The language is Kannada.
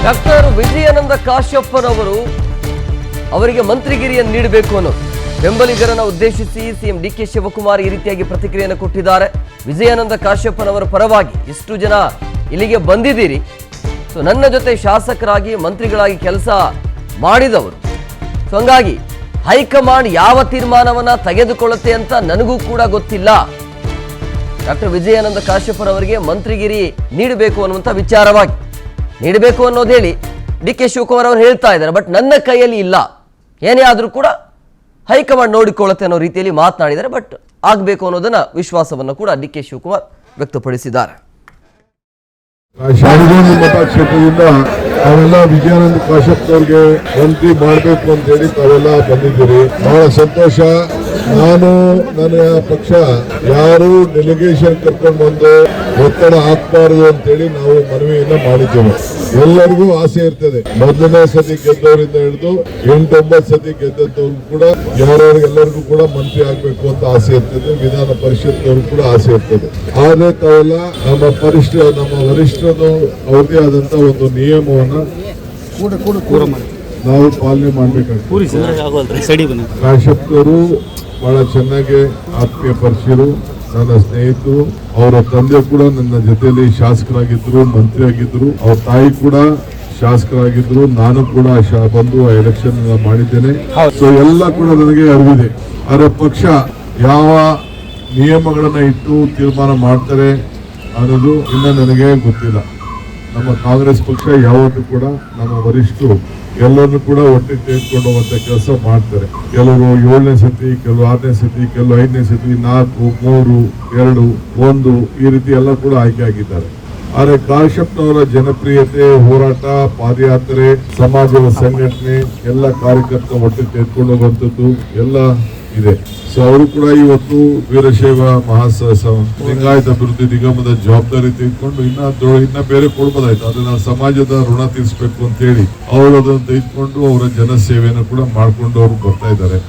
ಡಾಕ್ಟರ್ ವಿಜಯಾನಂದ ಕಾಶ್ಯಪ್ಪನವರು ಅವರಿಗೆ ಮಂತ್ರಿಗಿರಿಯನ್ನು ನೀಡಬೇಕು ಅನ್ನೋದು ಬೆಂಬಲಿಗರನ್ನು ಉದ್ದೇಶಿಸಿ ಸಿಎಂ ಡಿಕೆ ಶಿವಕುಮಾರ್ ಈ ರೀತಿಯಾಗಿ ಪ್ರತಿಕ್ರಿಯೆಯನ್ನು ಕೊಟ್ಟಿದ್ದಾರೆ. ವಿಜಯಾನಂದ ಕಾಶ್ಯಪ್ಪನವರ ಪರವಾಗಿ ಇಷ್ಟು ಜನ ಇಲ್ಲಿಗೆ ಬಂದಿದ್ದೀರಿ, ಸೊ ನನ್ನ ಜೊತೆ ಶಾಸಕರಾಗಿ ಮಂತ್ರಿಗಳಾಗಿ ಕೆಲಸ ಮಾಡಿದವರು, ಸೊ ಹಂಗಾಗಿ ಹೈಕಮಾಂಡ್ ಯಾವ ತೀರ್ಮಾನವನ್ನ ತೆಗೆದುಕೊಳ್ಳುತ್ತೆ ಅಂತ ನನಗೂ ಕೂಡ ಗೊತ್ತಿಲ್ಲ. ಡಾಕ್ಟರ್ ವಿಜಯಾನಂದ ಕಾಶ್ಯಪ್ಪನವರಿಗೆ ಮಂತ್ರಿಗಿರಿ ನೀಡಬೇಕು ಅನ್ನುವಂಥ ವಿಚಾರವಾಗಿ ನೀಡಬೇಕು ಅನ್ನೋದು ಹೇಳಿ ಡಿ ಕೆ ಶಿವಕುಮಾರ್ ಅವರು ಹೇಳ್ತಾ ಇದ್ದಾರೆ. ಬಟ್ ನನ್ನ ಕೈಯಲ್ಲಿ ಇಲ್ಲ, ಏನೇ ಆದರೂ ಕೂಡ ಹೈಕಮಾಂಡ್ ನೋಡಿಕೊಳ್ಳುತ್ತೆ ಅನ್ನೋ ರೀತಿಯಲ್ಲಿ ಮಾತನಾಡಿದ್ದಾರೆ. ಬಟ್ ಆಗಬೇಕು ಅನ್ನೋದನ್ನ ವಿಶ್ವಾಸವನ್ನು ಕೂಡ ಡಿ ಕೆ ಶಿವಕುಮಾರ್ ವ್ಯಕ್ತಪಡಿಸಿದ್ದಾರೆ. ಕ್ಷೇತ್ರದಿಂದ ತಾವೆಲ್ಲ ವಿಜಯಾನಂದ ಕಾಶ್ಯಪ್ ಅವರಿಗೆ ಮಂತ್ರಿ ಮಾಡಬೇಕು ಅಂತ ಹೇಳಿ ತಾವೆಲ್ಲ ಬಂದಿದ್ದೀರಿ, ಬಹಳ ಸಂತೋಷ. ನಾನು ನನ್ನ ಪಕ್ಷ ಯಾರು ಡೆಲಿಗೇಷನ್ ಕರ್ಕೊಂಡು ಬಂದು ಒತ್ತಡ ಹಾಕಬಾರದು ಅಂತೇಳಿ ನಾವು ಮನವಿಯನ್ನ ಮಾಡಿದ್ದೇವೆ. ಎಲ್ಲರಿಗೂ ಆಸೆ ಇರ್ತದೆ, ಮೊದಲನೇ ಸತಿ ಗೆದ್ದವರಿಂದ ಹಿಡಿದು 8-9 ಸತಿ ಗೆದ್ದವ್ರು ಕೂಡ ಎಲ್ಲರಿಗೂ ಕೂಡ ಮಂತ್ರಿ ಆಗ್ಬೇಕು ಅಂತ ಆಸೆ ಇರ್ತದೆ. ವಿಧಾನ ಪರಿಷತ್ನವ್ರು ಕೂಡ ಆಸೆ ಇರ್ತದೆ. ಆದ್ರೆ ತಾವೆಲ್ಲ ನಮ್ಮ ವರಿಷ್ಠರು ಅವ್ರದೇ ಆದಂತ ಒಂದು ನಿಯಮವನ್ನ ನಾವು ಪಾಲನೆ ಮಾಡ್ಬೇಕಾಗ್ತದೆ. ಕಾಶ್ಯಪ್ ಅವರು ಬಹಳ ಚೆನ್ನಾಗಿ ಆತ್ಮೀಯ ಪರಿಚಯರು, ನನ್ನ ಸ್ನೇಹಿತರು. ಅವರ ತಂದೆ ಕೂಡ ನನ್ನ ಜೊತೆಯಲ್ಲಿ ಶಾಸಕರಾಗಿದ್ರು, ಮಂತ್ರಿ ಆಗಿದ್ರು. ಅವ್ರ ತಾಯಿ ಕೂಡ ಶಾಸಕರಾಗಿದ್ರು. ನಾನು ಕೂಡ ಬಂದು ಎಲೆಕ್ಷನ್ ಮಾಡಿದ್ದೇನೆ. ಸೊ ಎಲ್ಲ ಕೂಡ ನನಗೆ ಅರಿವಿದೆ. ಅವರ ಪಕ್ಷ ಯಾವ ನಿಯಮಗಳನ್ನ ಇಟ್ಟು ತೀರ್ಮಾನ ಮಾಡ್ತಾರೆ ಅನ್ನೋದು ಇನ್ನ ನನಗೆ ಗೊತ್ತಿಲ್ಲ. ನಮ್ಮ ಕಾಂಗ್ರೆಸ್ ಪಕ್ಷ ಯಾವತ್ತೂ ಕೂಡ ನಮ್ಮ ವರಿಷ್ಠರು ಎಲ್ಲರನ್ನು ಕೂಡ ಒಟ್ಟಿಗೆ ತೆಗೆದುಕೊಂಡು ಹೋಗುವಂತ ಕೆಲಸ ಮಾಡ್ತಾರೆ. ಕೆಲವರು 7ನೇ ಸತಿ, ಕೆಲವು 6ನೇ ಸತಿ, ಕೆಲವು 5ನೇ ಸತಿ, 4, 3, 2, 1 ಈ ರೀತಿ ಎಲ್ಲ ಕೂಡ ಆಯ್ಕೆ ಆಗಿದ್ದಾರೆ. ಆದರೆ ಕಾಶ್ಯಪ್ನವರ ಜನಪ್ರಿಯತೆ, ಹೋರಾಟ, ಪಾದಯಾತ್ರೆ, ಸಮಾಜದ ಸಂಘಟನೆ, ಎಲ್ಲ ಕಾರ್ಯಕರ್ತ ಒಟ್ಟಿಗೆ ತೆಗೆದುಕೊಂಡು ಹೋಗುವಂಥದ್ದು ಎಲ್ಲ ಇದೆ. ಸೊ ಅವರು ಕೂಡ ಇವತ್ತು ವೀರಶೈವ ಲಿಂಗಾಯತ ಅಭಿವೃದ್ಧಿ ನಿಗಮದ ಜವಾಬ್ದಾರಿ ತೆಗೆದುಕೊಂಡು ಇನ್ನ ಬೇರೆ ಕೊಡ್ಬೋದಾಯ್ತು. ಅದನ್ನ ಸಮಾಜದ ಋಣ ತೀರಿಸಬೇಕು ಅಂತ ಹೇಳಿ ಅವರು ಅದನ್ನು ತೆಗೆದುಕೊಂಡು ಅವರ ಜನಸೇವೆಯನ್ನು ಕೂಡ ಮಾಡ್ಕೊಂಡು ಅವರು ಬರ್ತಾ ಇದ್ದಾರೆ.